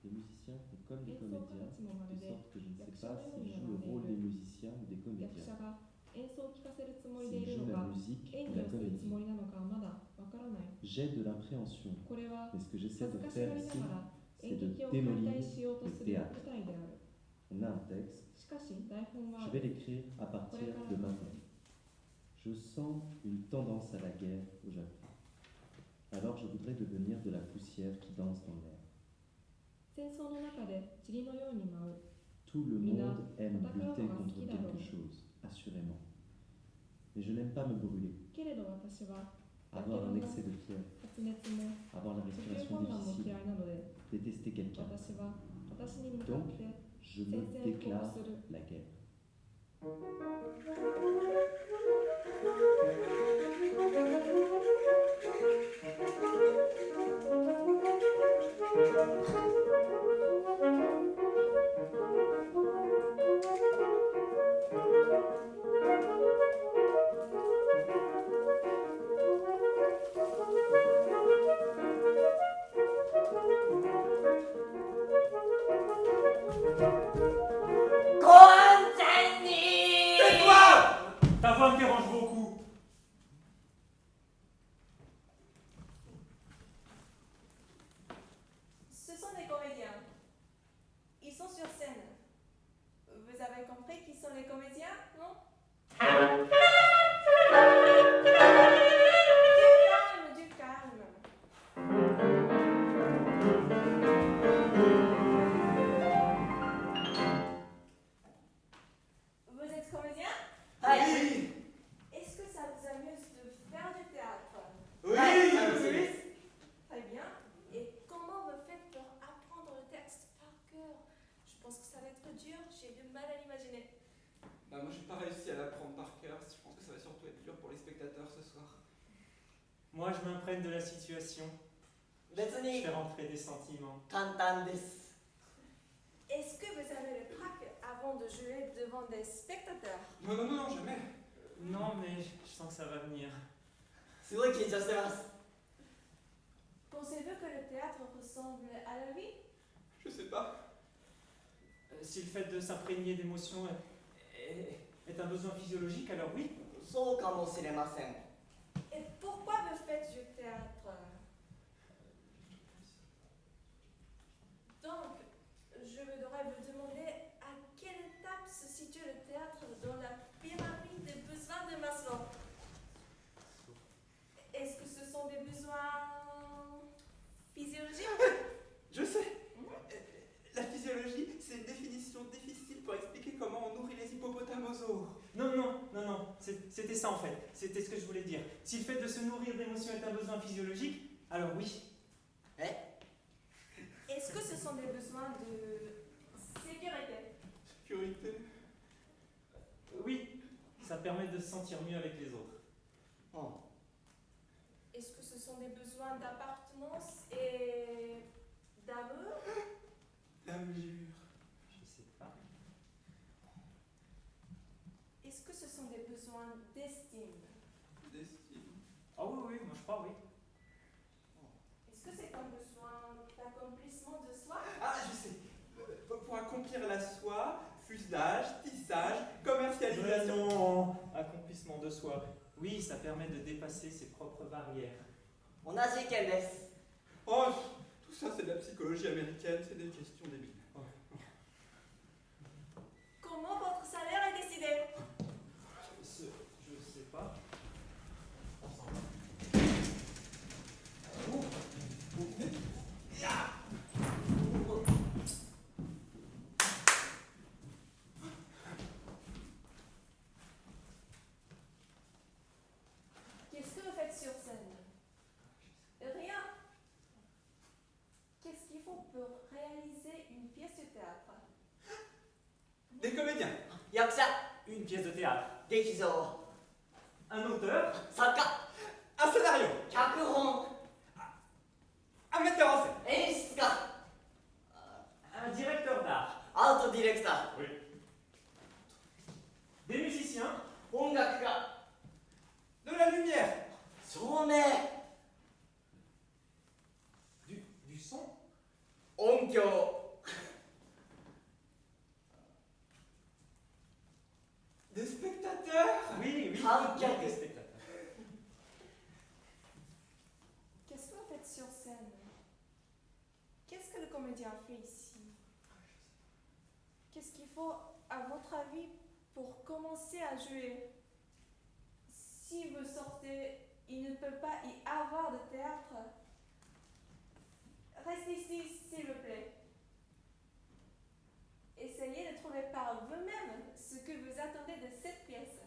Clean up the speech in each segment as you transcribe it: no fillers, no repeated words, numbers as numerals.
Les musiciens font comme des 演奏家 comédiens, たちもま de るで sorte que je ne sais 役者 pas のよう s'ils に jouent 学 le んでい rôle る des musiciens ou des 役 comédiens, 者が演奏を聞かせるつもりでい s'ils る jouent の la か musique 演 ou 技 la をするつ comédie. もりなのかはまだわからない。 J'ai de l'appréhension, これは mais ce que 恥 j'essaie ず de かし faire がりな ici, がら c'est 演 de 劇を解体 démolir しようと le する théâtre. 舞台である。 On a un texte, しかし台本は je vais l'écrire à partir de maintenant. Je sens une tendance à la guerre au Japon. Alors je voudrais devenir de la poussière qui danse dans l'air. 戦争の中で塵のように舞う。 Tout le Mina, monde aime Takara lutter wa contre suki da quelque rou. chose, assurément. Mais je n'aime pas me brûler, けれど私は avoir un excès de fièvre, 発熱も avoir la 呼吸 respiration 困難も difficile, 嫌いなので détester quelqu'un. 私は私に向かって Je 宣 me 戦布 déclare 告する。 la guerre. Tais-toi! Ta voix me dérange beaucoup. Ce sont des comédiens. Ils sont sur scène. Vous avez compris qui sont les comédiens, non? Du calme. Vous êtes comédien? Oui. Est-ce que ça vous amuse de faire du théâtre? Oui. Très bien. Et comment vous faites pour apprendre le texte par cœur? Je pense que ça va être dur, j'ai du mal à l'imaginer. Bah moi j'ai pas réussi à l'apprendre par cœur, je pense que ça va surtout être dur pour les spectateurs ce soir. Moi, je m'imprègne de la situation. Je 別に fais rentrer des sentiments. 簡単です。 Est-ce que vous avez le trac avant de jouer devant des spectateurs? Non, non, non, non, jamais. Non, mais je sens que ça va venir. すごい緊張してます。 Pensez-vous que le théâtre ressemble à la vie? Je sais pas. Si le fait de s'imprégner d'émotions est un besoin physiologique, alors oui. そうかもしれません。 Et pourquoi vous faites du théâtre? Donc, je voudrais vous demander à quelle étape se situe le théâtre dans la pyramide des besoins de Maslow? Est-ce que ce sont des besoins physiologiques? Je sais. La physiologie, c'est une définition difficile pour expliquer comment on nourrit les hippopotamosaures. Non, c'était ça en fait. C'était ce que je voulais dire. Si le fait de se nourrir d'émotions est un besoin physiologique, alors oui. Est-ce que ce sont des besoins de sécurité? Sécurité. Oui, ça permet de se sentir mieux avec les autres. うん Est-ce que ce sont des besoins d'appartenance et d'amour? D'amour. Je sais pas. Est-ce que ce sont des besoins d'estime? D'estime. Ah oui, moi je crois oui. Est-ce que c'est un besoin d'accomplissement de soi? Ah, je sais. Pour accomplir la soie, fuselage, tissage, commercialisation. Non, accomplissement de soi. Oui, ça permet de dépasser ses propres barrières. 同じ意見です。 Oh, tout ça c'est de la psychologie américaine, c'est des questions débiles. Comment votre salaire est décidé? Je sais pas. Qu'est-ce que vous faites sur scène? Rien. Qu'est-ce qu'il faut pour réaliser une pièce de théâtre? Des comédiens. 役者、 Une pièce de théâtre. 劇場、 Un auteur. 作家、 Un scénario. 脚本、 Un metteur en scène. 演出家、 Un directeur d'art. アートディレクター、 Oui. Des musiciens. 音楽家、 De la lumière. 照明、 Du son. 音響、comédien fait ici? Qu'est-ce qu'il faut, à votre avis, pour commencer à jouer? Si vous sortez, il ne peut pas y avoir de théâtre. Restez ici, s'il vous plaît. Essayez de trouver par vous-même ce que vous attendez de cette pièce.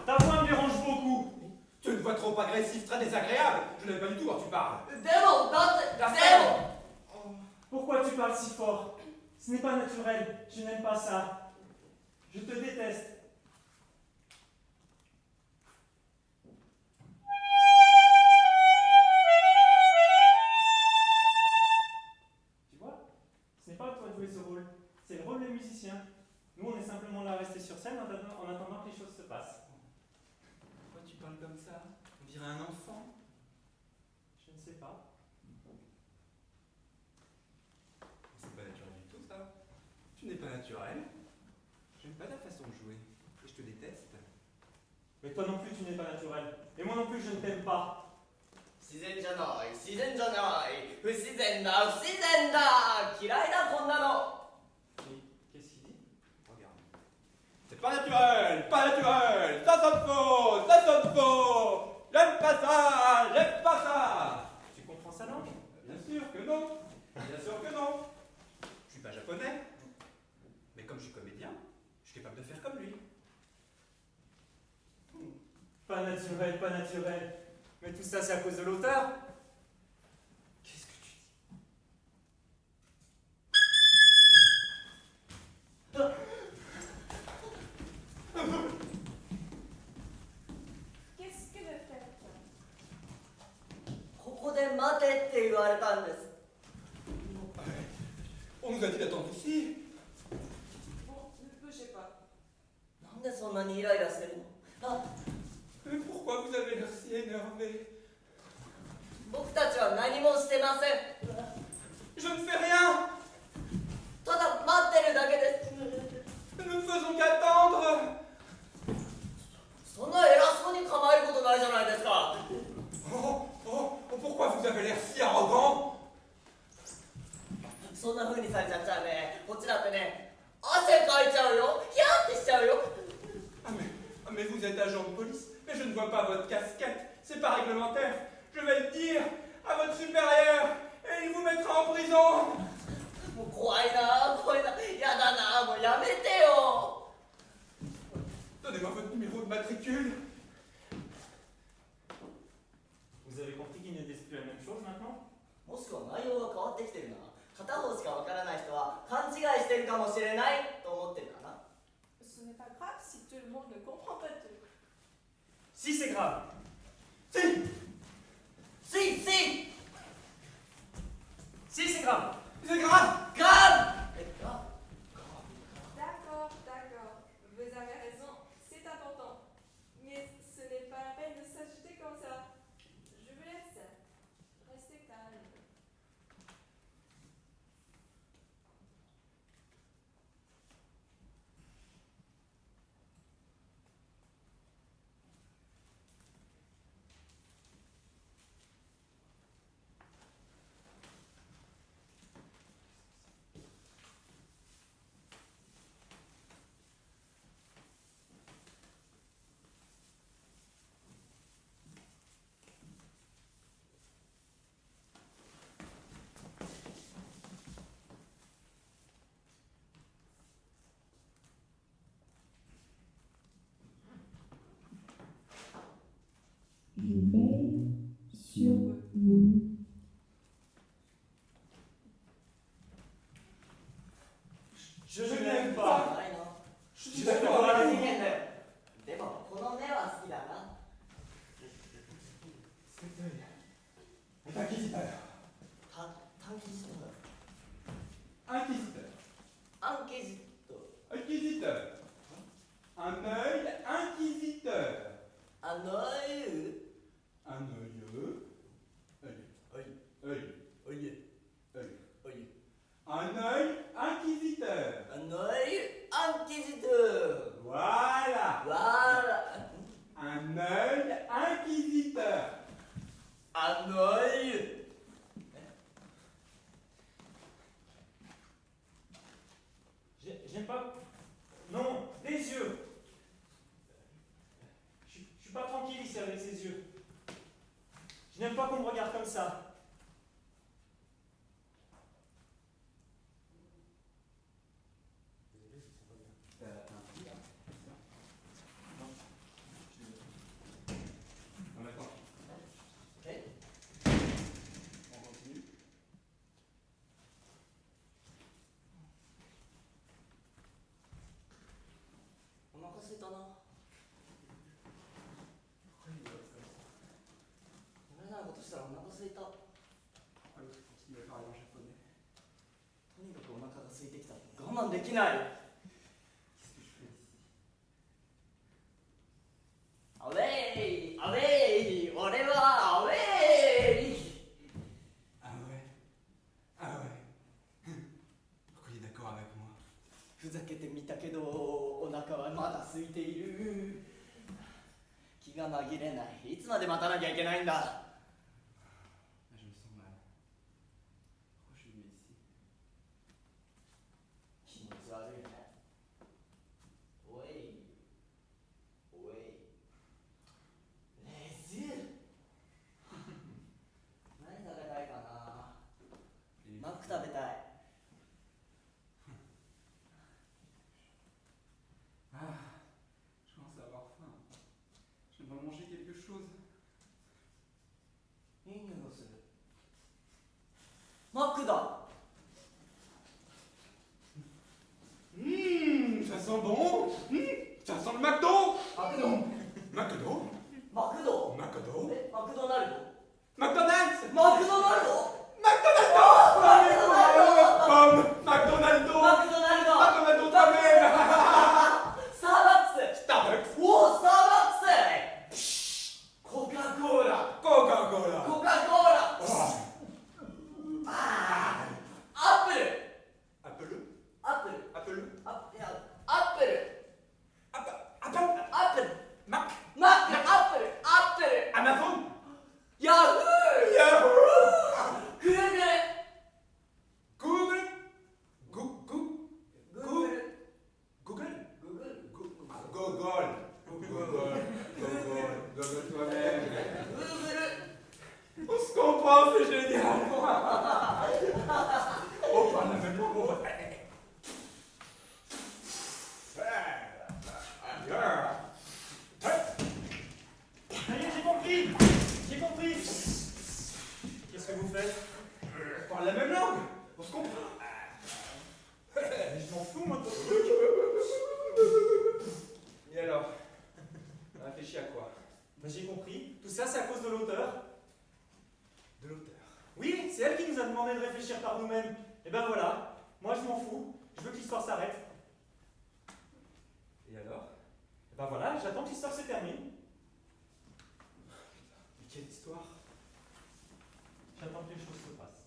Ta voix me dérange beaucoup. Tu as une voix trop agressive, très désagréable. Je n'aime pas du tout quand tu parles. Pourquoi tu parles si fort? Ce n'est pas naturel. Je n'aime pas ça. Je te déteste. Tu vois, ce n'est pas à toi de jouer ce rôle. C'est le rôle des musiciens. Nous, on est simplement là à rester sur scène en attendant que les choses se passent. Pourquoi tu parles comme ça? On dirait un enfant. Je ne sais pas. C'est pas naturel du tout, ça. Tu n'es pas naturel. J'aime pas ta façon de jouer. Et je te déteste. Mais toi non plus, tu n'es pas naturel. Et moi non plus, je ne t'aime pas. 自然じゃない自然じゃない不自然だ不自然だ嫌いだこんなの Mais qu'est-ce qu'il dit? Regarde. C'est pas naturel, pas naturel. Ça sonne faux, ça sonne faux. J'aime pas ça, j'aime pas ça. Tu comprends sa langue? Bien sûr que non. Bien sûr que non. Je suis pas japonais. Mais comme je suis comédien, je suis capable de faire comme lui. Pas naturel, pas naturel. Mais tout ça, c'est à cause de l'auteur. Qu'est-ce que tu dis? Qu'est-ce que vous faites? ここで待てって言われたんです On nous a dit d'attendre ici. Bon, ne bougez pas. なんでそんなにイライラしてるのあ Mais pourquoi vous avez l'air si énervé? 僕たちは何もしてません Je ne fais rien. ただ待ってるだけです Nous ne faisons qu'attendre. そんな偉そうに構えることないじゃないですか Pourquoi vous avez l'air si arrogant? そんな風にされちゃったらねこっちだってね汗かいちゃうよヒヤってしちゃうよ Mais vous êtes agent de police, mais je ne vois pas votre casquette. C'est pas réglementaire. Je vais le dire à votre supérieur et il vous mettra en prison. もう怖いな怖いなやだなもうやめてよ Donnez-moi votre numéro de matricule. Vous avez compris qu'ils ne disent plus la même chose maintenant? もしくは内容が変わってきてるな片方しかわからない人は勘違いしてるかもしれないと思ってるかな Ce n'est pas grave si tout le monde ne comprend pas tout. Si, c'est grave. Si. Si si Si, c'est grave. C'est grave. grave D'accord, d'accord. Vous avez raison, c'est important. Mais ce n'est pas la peine de s'agiter comme ça. Je vous laisse. Restez calme. Je veille sur vous. Je n'aime pas. ないの Je suis d'accord avec 人 vous. 間だよでもこの目は好きだな Cet œil est inquisiteur. 短期ジット Inquisiteur. アンケジット Inquisiteur. Un œil inquisiteur. ça. Non, maintenant. Ok. On continue. On a encoreたな。慣れないことしたらお腹空いた。と Pourquoi l'autre continue à parler en japonais? にかくお腹が空いてきた。我慢できない。 Qu'est-ce que je fais ici? アウェイアウェイ俺はアウェイ Ah ouais? Ah ouais? Pourquoi il est d'accord avec moi? ふざけてみたけどお腹はまだ空いている。気が紛れない。いつまで待たなきゃいけないんだ。 Je me sens mal. Pourquoi je suis venu ici? 気持ち悪いね。おいおいレズ何食べたいかな。 Et- マック食べたい。 Ah, je commence à avoir faim. J'aimerais manger quelque chose. いい匂いがする。マックだ。 Ça sent bon. Ça sent le McDo. マクド McDo? マクド McDo? えマクドナルド McDonald's. マクドナルド Pomme. McDonald's. マクドナルド McDonald's toi-même. スターバックス Starbucks. おおスターバックスコカ・コーラ Coca-Cola. コカ・コーラ Oh. アップル Apple. アップル Apple. いやアップル Apple. アップル Mac. マックアップルアップル Amazon. ヤフー Yahoo. グーグル Google. Google. グーグル Google. グーグル Google. Google. Google toi-même. グーグル On se comprend, c'est génial. On parle la même langue. Ça y est, j'ai compris. J'ai compris. Qu'est-ce que vous faites? On parle la même langue. On se comprend. Mais je m'en fous, moi, de votre truc. Et alors? On réfléchit à quoi? Ben, j'ai compris. Tout ça, c'est à cause de l'auteur. De l'auteur. Oui, c'est elle qui nous a demandé de réfléchir par nous-mêmes. Et ben voilà. Moi, je m'en fous. Je veux que l'histoire s'arrête. Et alors? Et ben voilà, j'attends que l'histoire se termine. Mais quelle histoire? J'attends que les choses se passent.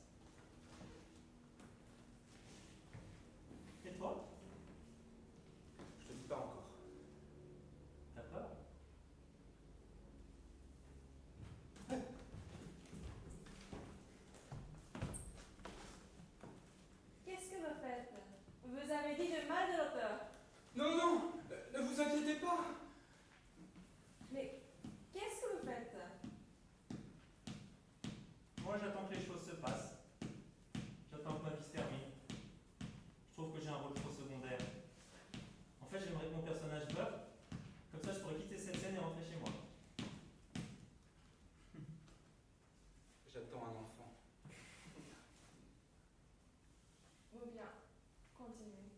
Et toi? Je te dis pas encore. T'as peur? Qu'est-ce que vous faites? Vous avez dit du mal de l'auteur. Non, non, ne vous inquiétez pas. Mais qu'est-ce que vous faites? Moi, j'attends que les choses se passent. J'attends que ma vie se termine. Je trouve que j'ai un rôle trop secondaire. En fait, j'aimerais que mon personnage meure. Comme ça, je pourrais quitter cette scène et rentrer chez moi. J'attends un enfant. Ou bien, continuez.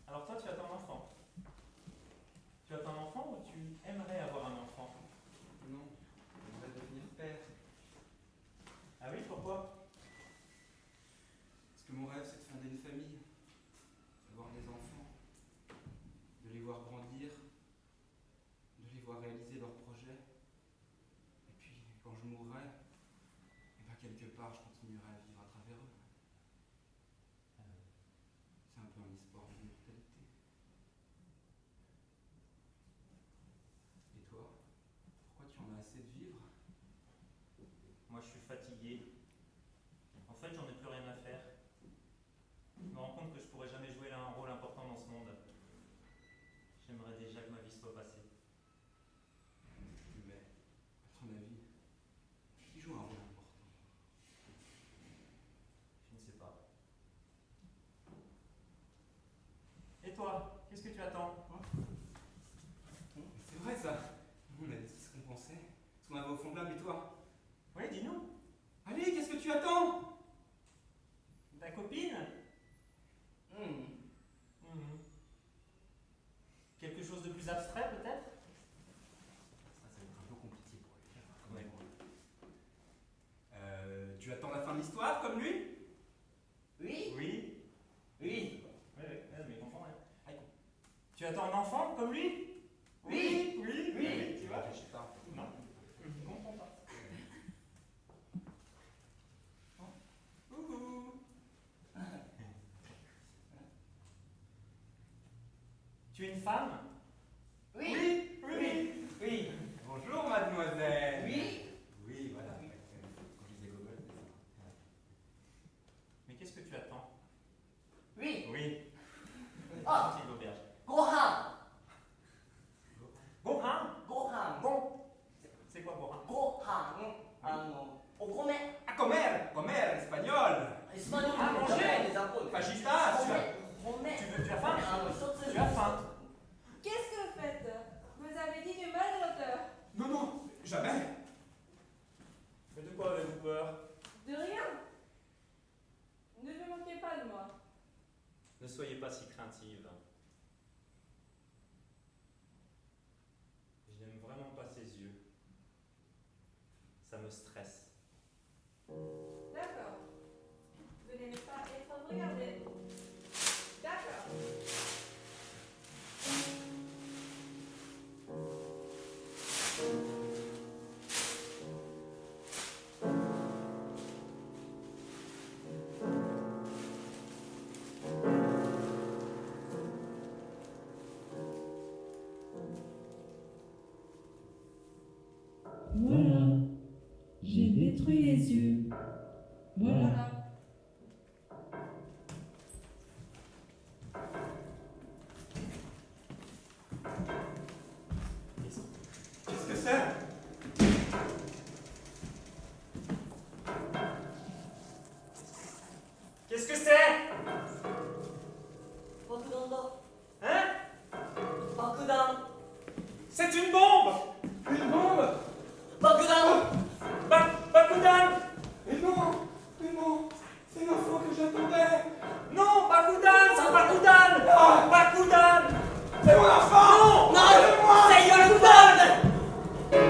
Alors toi, tu attends un enfant. Tu attends un enfant ou tu aimerais avoir un enfant? Non, j'aimerais devenir père. Ah oui, pourquoi? Parce que mon rêve, c'est de fonder une famille, d'avoir des enfants, de les voir grandir, de les voir réaliser leurs projets. Et puis, quand je mourrai, eh ben, quelque part, je continuerai à vivre à travers eux. C'est un peu un espoir d'immortalité. Et toi, pourquoi tu en as assez de vivre? Moi, je suis fatigué. En fait, j'en ai plus rien à faire. Je me rends compte que je pourrais jamais jouer là un rôle important dans ce monde. J'aimerais déjà que ma vie se au fond de l'âme, et toi? Oui, dis-nous. Allez, qu'est-ce que tu attends? Ta copine? Quelque chose de plus abstrait, peut-être? Ça va être un peu compliqué pour lui. Quand même. Tu attends la fin de l'histoire, comme lui? Oui, Oui. oui, Mais comprends rien. Tu attends un enfant, comme lui? Oui. Oui. Tu vois? Je sais pas. Non. Je ne comprends pas. Coucou. Tu es une femme? oui, Oui. Bonjour, mademoiselle. oui. Oui, voilà. Quand je disais Gogol, c'est ça. Mais qu'est-ce que tu attends? Oui. Oui. Ah, Petite auberge. Gohan. Gohan? Gohan. Bon. C'est quoi Gohan? Gohan. Okome. Ah, comer, espagnol. Espagnol, Ah, manger. les apôtres. Fascistas. Tu as faim? Tu as faim? Qu'est-ce que vous faites? Vous avez dit du mal de l'auteur. Non, jamais. Mais de quoi avez-vous peur? De rien. Ne vous moquez pas de moi. Ne soyez pas si craintive. Je n'aime vraiment pas ses yeux. Ça me stresse. D'accord. Vous n'aimez pas être regardé. D'accord. Voilà, j'ai détruit les yeux. Voilà. Qu'est-ce que c'est? Qu'est-ce que c'est? Bakudan. Hein? Bakudan. C'est une bombe! Une bombe? Bakudan. Bakudan! Mais non, c'est l'enfant que j'attendais. Non, Bakudan! C'est Bakudan! Ah. Bakudan! C'est mon enfant. Non, c'est Yolkudon.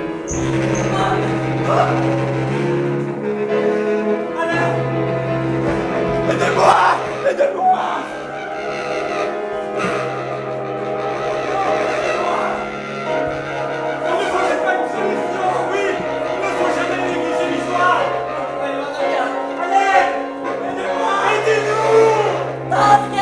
Aidez-moi! On ne faisait pas une solution. Oui, il ne faut jamais négliger l'histoire. Allez, aidez-moi! Aidez-nous!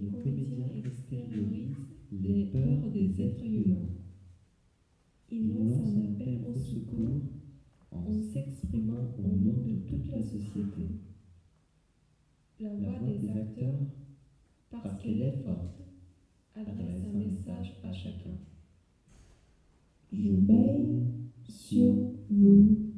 les comédiens extériorisent les peurs des êtres humains. Ils lancent un appel au secours en s'exprimant au nom de toute la société. La La voix voix des acteurs, parce qu'elle est forte, adresse un message à chacun. je veille sur vous.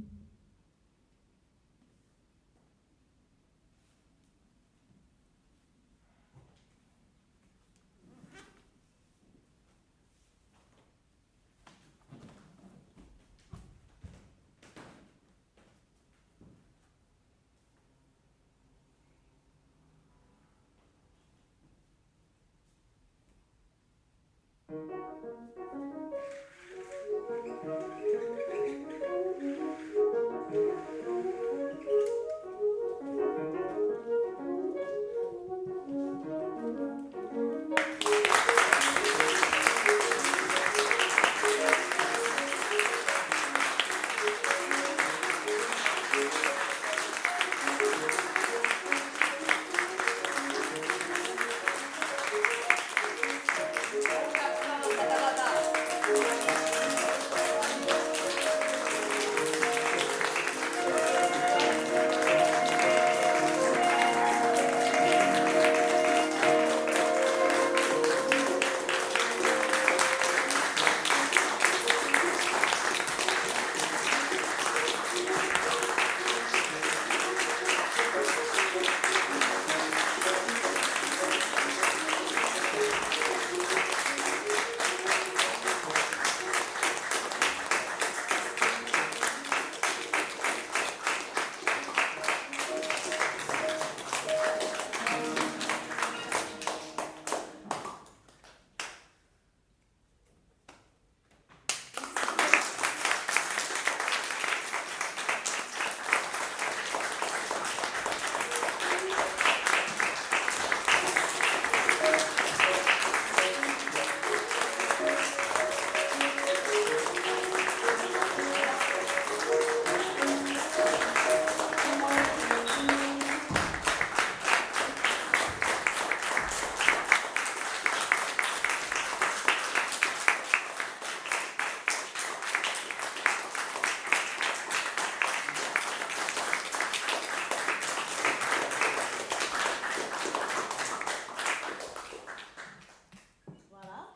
Voilà.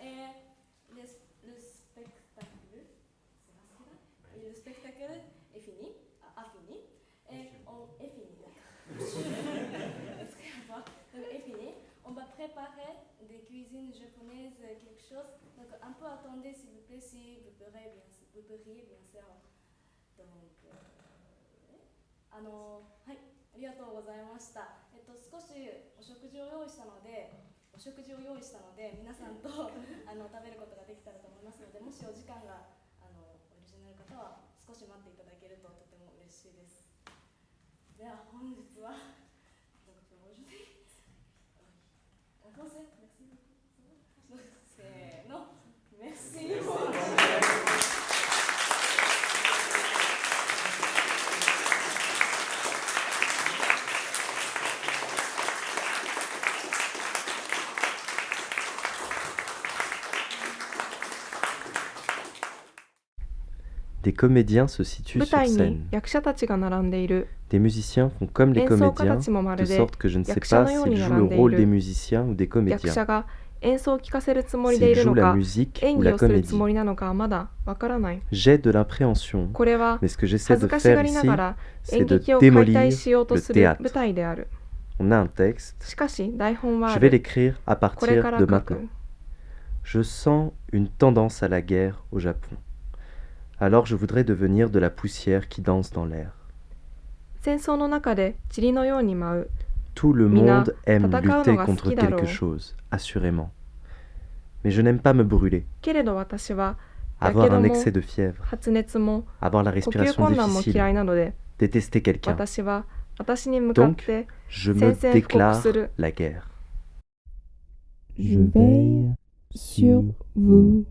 Et le spectacle, et le spectacle est fini, a fini, et on est fini, d'accord. Donc, est fini. On va préparer des cuisines japonaises, quelque chose. Donc un peu attendez s'il vous plaît, si vous pourriez bien sûr. Donc, はい、ありがとうございました。少しお食事を用意したので、皆さんと食べることができたらと思いますので、もしお時間がお許しになる方は少し待っていただけるととても嬉しいです。では本日はせーの、メッシー。Des comédiens se situent 舞 sur 台に scène. 役者たちが並んでいる。 Des musiciens font comme les 演奏家 comédiens, たちもま de るで sorte que je ne sais 役者 pas のように s'ils jouent 並 le んでい rôle des る。 musiciens ou des 役 comédiens, 者が演奏を聴かせるつもりでい s'ils るの jouent la か、 musique 演 ou 技 la をするつも comédie. りなのかはまだわからない。 J'ai de l'appréhension, これは mais ce que j'essaie 恥ず de かしが faire りな ici, がら c'est 演 de 劇を解体 démolir しようと le する舞 théâtre. 台である。 On a un texte, しかし台本は je あ vais る。 l'écrire à これ partir から de 書く。 maintenant. Je sens une tendance à la guerre au Japon. Alors je voudrais devenir de la poussière qui danse dans l'air. 戦争の中で塵のように舞う。 Tout le Mina, monde aime tatakawa lutter no ga contre suki daro. quelque chose, assurément. Mais je n'aime pas me brûler, けれど私はや avoir けど un も excès de fièvre, 発熱も avoir la 呼吸 respiration 困難も difficile, 嫌いなので、 détester quelqu'un. 私は私に向かっ Donc, て je me 宣戦布告 déclare する。 la guerre. Je veille sur vous.